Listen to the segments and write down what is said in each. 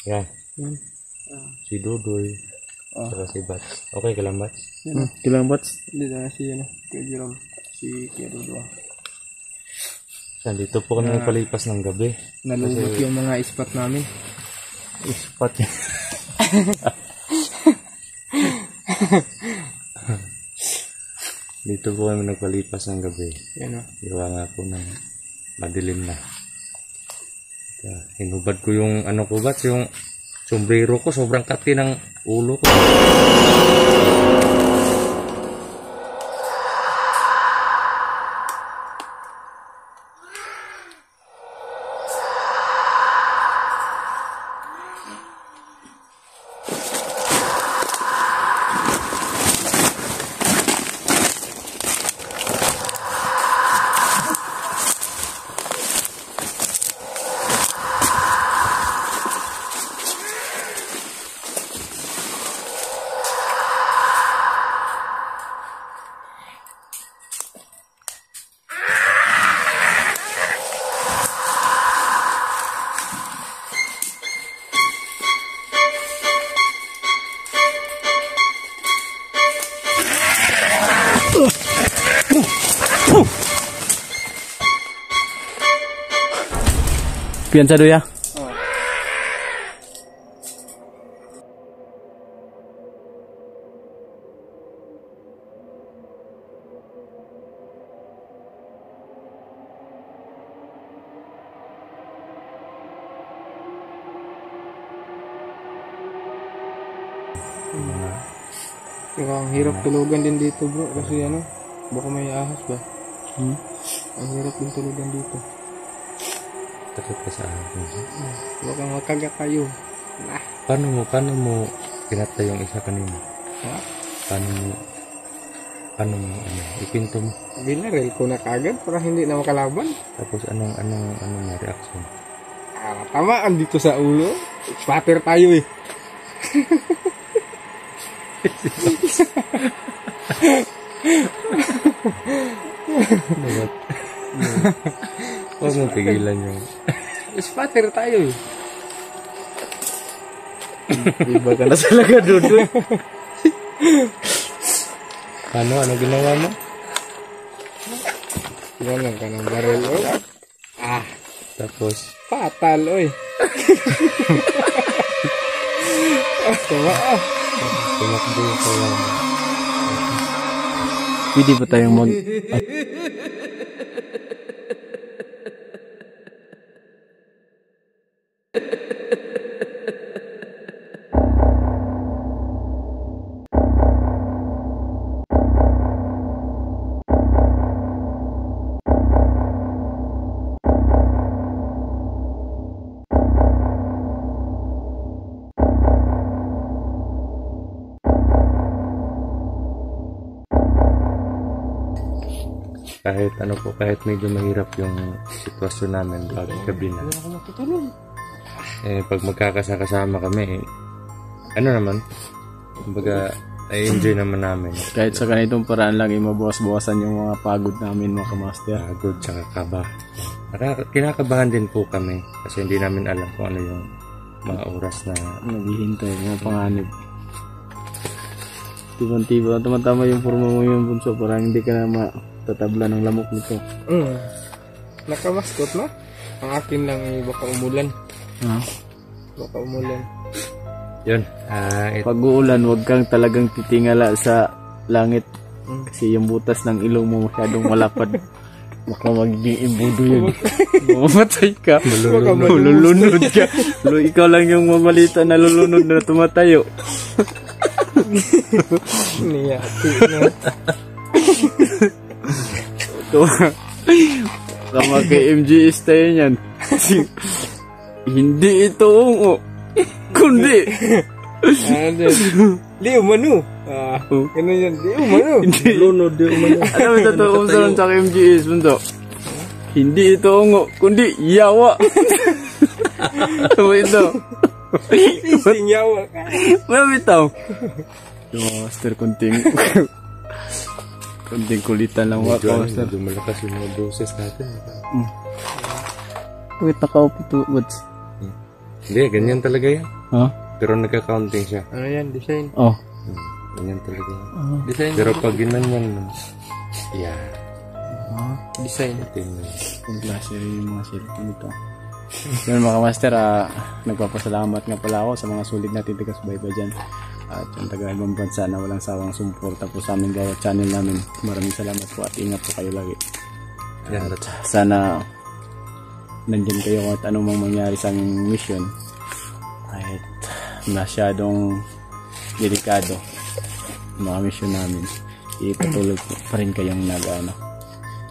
Yan. Si Dudoy. Saka si Bats. Okay ka lang, Bats? Kilang Bats? Hindi na si Kuya Jerome. Si Kuya Dudo. Dito po kami nagpalipas ng gabi. Nalubot yung mga spot namin. Spot yan. Dito po kami nagpalipas ng gabi. Yan o. Gawa nga po ng madilim na. Hinubad ko yung ano ko, Bats, yung sombrero ko. Sobrang kati ng ulo ko. Piansa do ya? Ang hirap tulugan din dito, bro. Kasi ano, baka may ahas ba? Ang hirap din tulugan dito. Takot ka sa akin. Baka makagat kayo. Paano mo pinatay yung isa kanina? Ha? Paano mo ipinto mo? Binaril ko na kagad para hindi na makalaban. Tapos anong reaction? Tamaan dito sa ulo. Spatter tayo eh. Huwag mo pigilan yung Spatter tayo eh. Iba ka na talaga, Dudoy. ano ginawa mo? Ganun ka ng baril, oy. Tapos Fatal, oy. tumakbo ko lang. Pwede ba tayong mag... kahit medyo mahirap yung sitwasyon namin pag gabi na. Pag magkakasama kami, ano naman, kumbaga, ay-enjoy naman namin. Kahit sa ganitong paraan lang, mabawas-bawasan yung mga pagod namin, mga kamaster. Pagod, tsaka kaba. Kinakabahan din po kami kasi hindi namin alam kung ano yung mga oras na naghihintay, mga panganib. Tibang-tiba, tama-tama yung forma mo yung bunso, parang hindi ka na tatabla ng lamok nito. Nakamaskot na? Ang akin lang eh, baka umulan. Baka umulan. Yun. Pag uulan, huwag kang talagang titingala sa langit. Kasi yung butas ng ilong mo masyadong malapad. Baka magiging imbudo yun. Mamamatay ka. Malulunod ka. Ikaw lang yung mamalita na lulunod na tumatayo. Niyati na. Kama kay MGS tayo niyan. Hindi ito ungo, kundi di umano. Ganun yan, di umano. Lunod, di umano. Alam mo ito kung saan sa MGS mundo? Hindi ito ungo, kundi yawa. Ano ito? Sising yawa ka. Ano ito? Yung master kunting kulitan lang wak master. Medyo malakas yung mga boses natin. Wait, nakaupo to, Woods. Hindi, ganyan talaga yan. Ha? Pero nagka-counting siya. Ano yan? Design. Oh. Ganyan talaga yan. Design. Pero pag ginanyan mo, yeah. Design. Tingnan. Kung klase rin yung mga cellphone ito. Yun mga master, nagpapasalamat nga pala ako sa mga sulit natin taga-subaybay dyan. At yung taga-ibang bansa na walang sawang sumuporta po sa aming gawa channel namin. Maraming salamat po at ingat po kayo lagi. Yan. At sana nandyan kayo at anong mang mangyari sa aming mission. Kahit masyadong delikado mga mission namin, ipatuloy pa rin kayong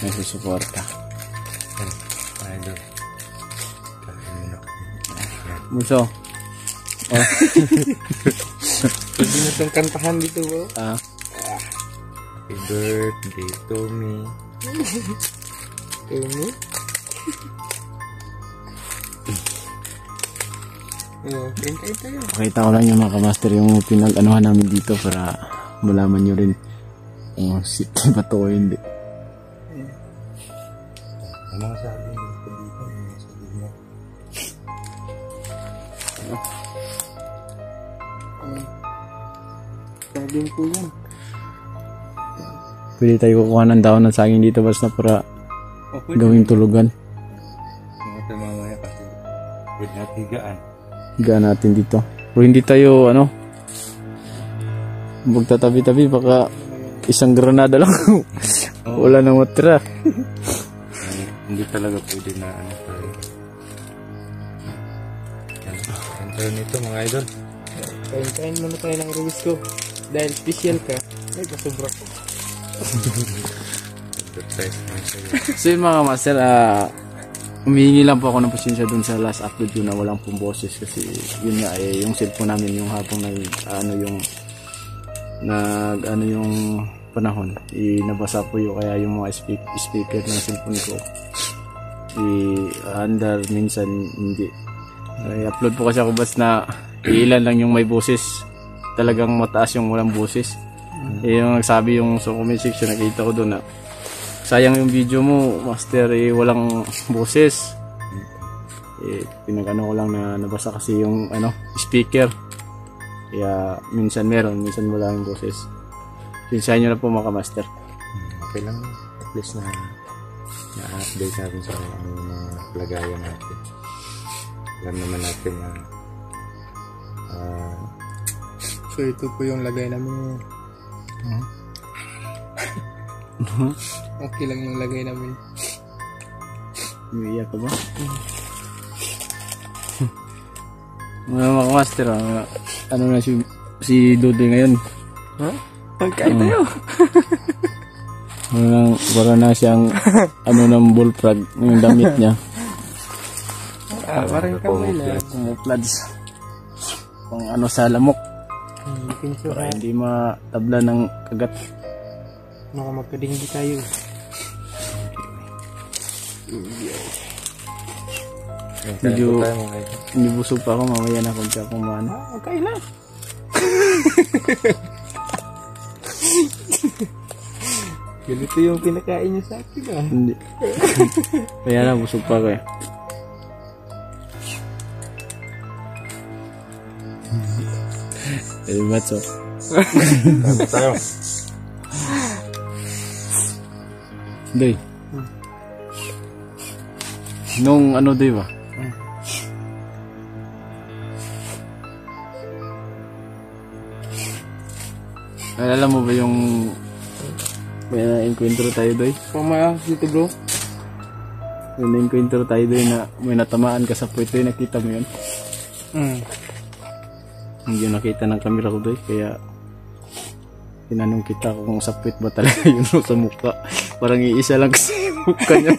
nagsusuporta. Idol. Muso. Oh. Pwede na itong kantahan dito bro. Happy birthday to me. Ano? Kain tayo. Pakita ko lang yung mga kamaster yung pinag-anuhan namin dito para malaman nyo rin kung sito ba to o hindi. Ang mga sabi dito dito, ang mga sabi mo. Saging po yan. Pwede tayo kukuha ng daon ng saging dito basta para gawing tulugan. Mga tayo mamaya kasi pwede natin higaan. Higaan natin dito. Pero hindi tayo magtatabi-tabi baka isang granada lang. Wala nang matira. Hindi talaga pwede na tayo. Yan tayo nito mga idol. Kain muna tayo ng Ruiz ko. Dahil special ka. Ay, kasobra ko. Surprise naman sa'yo. So yun mga master, humihingi lang po ako ng pasensya dun sa last upload yun na walang pong boses kasi yun nga yung cellphone namin yung habang yung panahon nabasa po yun kaya yung mga speaker ng cellphone ko under minsan hindi upload po kasi ako bas na ilan lang yung may boses talagang mataas yung walang boses yung nagsabi yung sa comment section nakita ko doon na sayang yung video mo master walang boses pinagano ko lang na nabasa kasi yung speaker kaya minsan meron minsan wala yung boses pinsahin nyo na po mga master. Okay lang at least na-update natin sa mga lagayan natin. Alam naman natin na So ito po yung lagay namin. Okay lang yung lagay namin. Umiiyak ka ba? Mga master ano na si Dudoy ngayon? Ha? Pagkain tayo. Para na siyang ng bullfrog yung damit niya. Parang kamay na. Kumuplads. Kung sa lamok. Para hindi matabla ng kagat. Baka magkadinggi tayo. Medyo hindi busog pa ako mamaya na kung siya kumain. Okay lang. Ganito yung pinakain niyo sa akin Hindi. Kaya na busog pa ako Matso. Tapos tayo. Doy. Nung Doy ba? Alala mo ba yung may na-encounter tayo Doy? Pamaya dito bro. May na-encounter tayo Doy na may natamaan ka sa puwet Doy, nakita mo yun? Hindi yun nakita ng camera ko Doy, kaya tinanong kita kung sa puwet ba talaga yun o sa mukha. Parang iisa lang kasi mukha niya.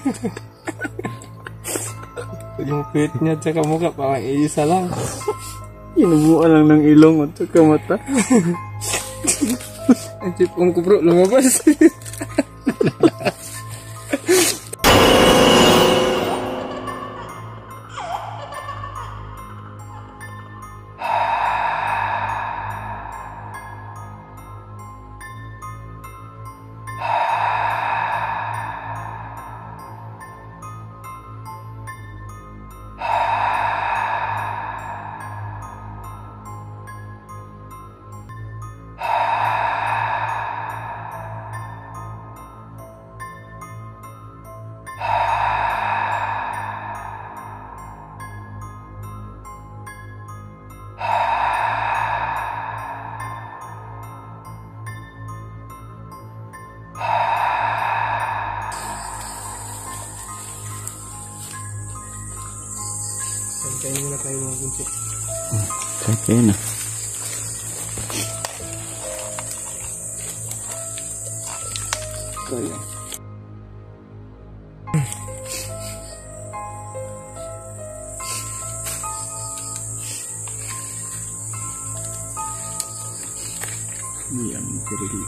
Yung puwet niya at saka mukha parang iisa lang. Inubuan lang ng ilong at saka mata. Ang sipong ko bro, lumabas. Kain muna tayo mga kunti. Kaya na. Kaya. Yan, karili.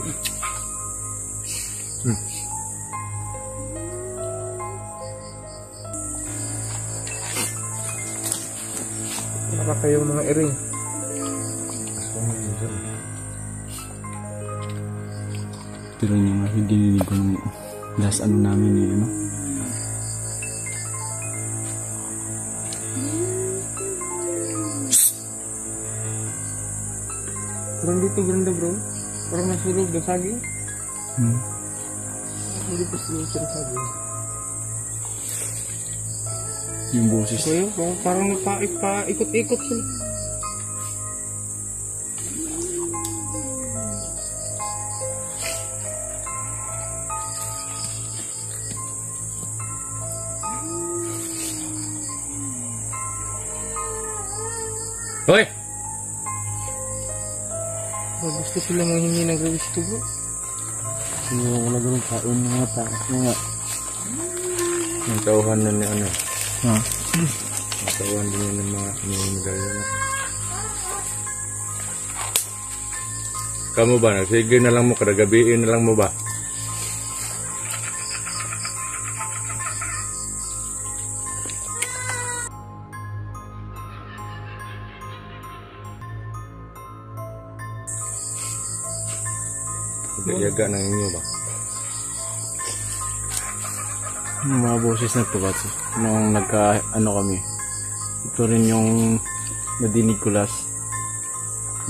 Baka kayong mga iring. Pero yung hindi nilinig kong last ano namin eh, ano? Parang dito ganda bro. Parang nasulog na saging. Hindi pa sulog sa saging. Yung boses. So yun, parang paikot-ikot sila. Hoy! Gusto sila manghingi ng rewisto bro. Yung wala ganun kain mga taas mga. Ang tauhan na ni ano. Ha? Ang tauhan din yun ng mga medalya na. Kamu ba? Sige na lang mo, kadagabiin na lang mo ba? Yaga ng inyo ba? Yung mga boses na ito kasi nung nagka ano kami, ito rin yung nadinig ko last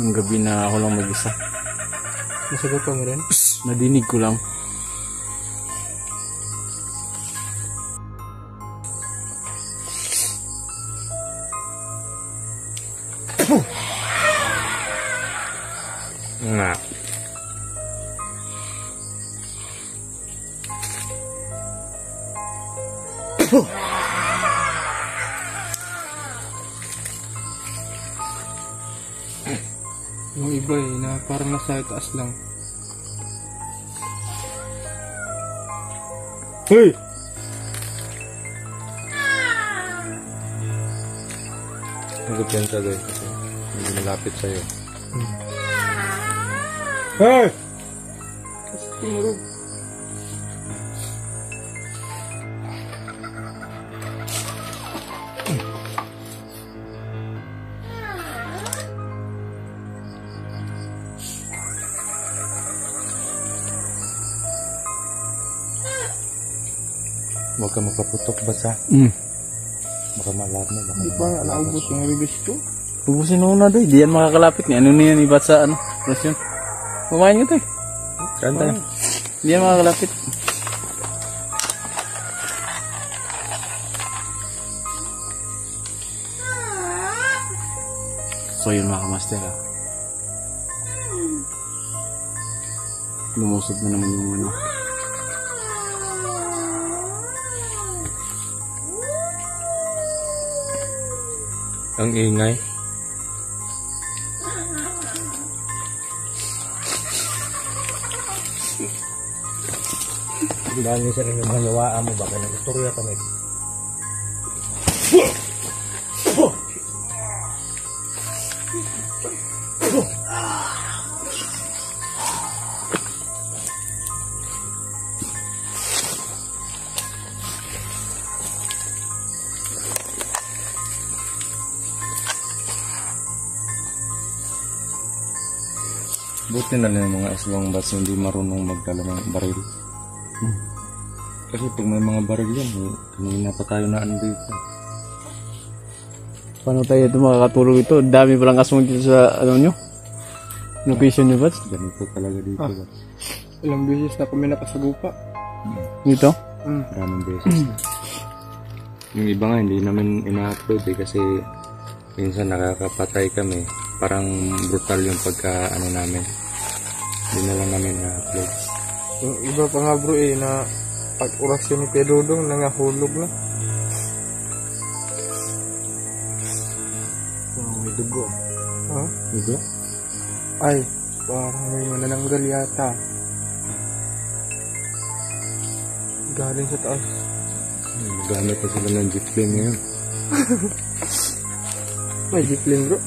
nung gabi na ako lang mag-isa. Nasagot ka mo rin? Nadinig ko lang. Nga. Yung iba eh, na parang nasa taas lang. Hey! Ang kumpiyansa guys kasi hindi malapit sa'yo. Hey! Kasi tumurog. Huwag ka magpaputok basta. Baka malarma. Baka Hindi pa nga naubos yung rewisto. Ubusin mo na doy, di yan makakalapit ni. Ano niyan ibat sa ano? Rasyon. Kumain nyo doy. Kanta. Di yan makakalapit. So yun mga kamaster ha. Lumusot na naman yung ano. Ang ingay. Dahil sa rin yung mga yawaan mo ba? Kaya nag-istorya kami. Buti na lang yung mga aswang bats hindi marunong magdala ng baril. Kasi pag may mga baril yan, kanina pa tayo na andito. Paano tayo ito makakatulog ito? Dami palang aswang dito sa ano nyo? Location nyo ba? Ganito talaga dito. Ilang beses na kami nakasagupa. Dito? Maraming beses na. Yung iba nga hindi namin ina-upload kasi minsan nakakapatay kami. Parang brutal yung pagka ano namin. Hindi na lang namin na-upload. Yung iba pa nga bro eh, na pag orasyon ni Pedodong nangahulog na. May dugo. Ha? Diba? Ay, parang may manananggal yata. Galing sa taas. Gamit na sila ng jeep plane ngayon. May jeep lane bro.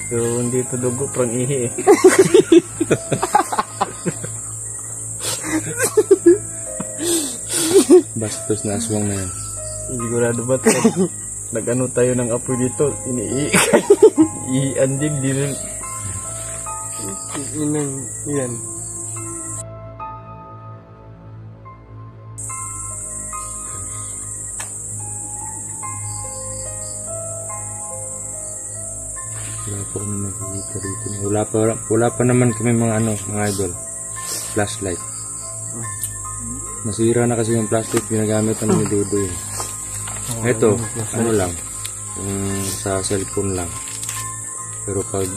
Pero hindi ito dugo, parang ihi eh. Bastos na aswang na yan. Sigurado ba ito? Nag-ano tayo ng apoy dito, iian din, di rin. Yan. Wala pa kami nakikita rito. Wala pa naman kami mga mga idol. Flashlight. Nasira na kasi yung flashlight ginagamit naman ni Dudoy. Ito, lang. Sa cellphone lang. Pero pag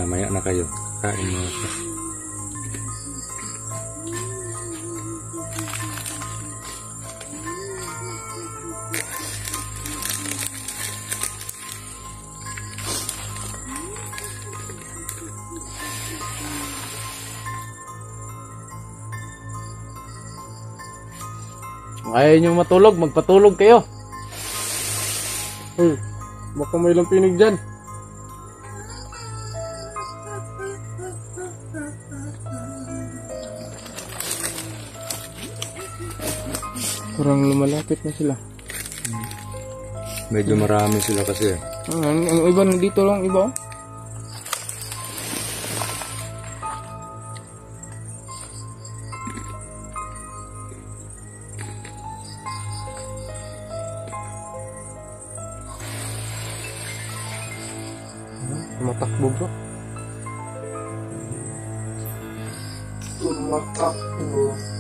maya na kayo. Kain mo ito. Kung ayaw nyo matulog, magpatulog kayo. Baka may lampinig dyan. Parang lumalapit na sila. Medyo marami sila kasi. Ang iba dito lang, iba oh. Tumatakbo bro. Tumatakbo.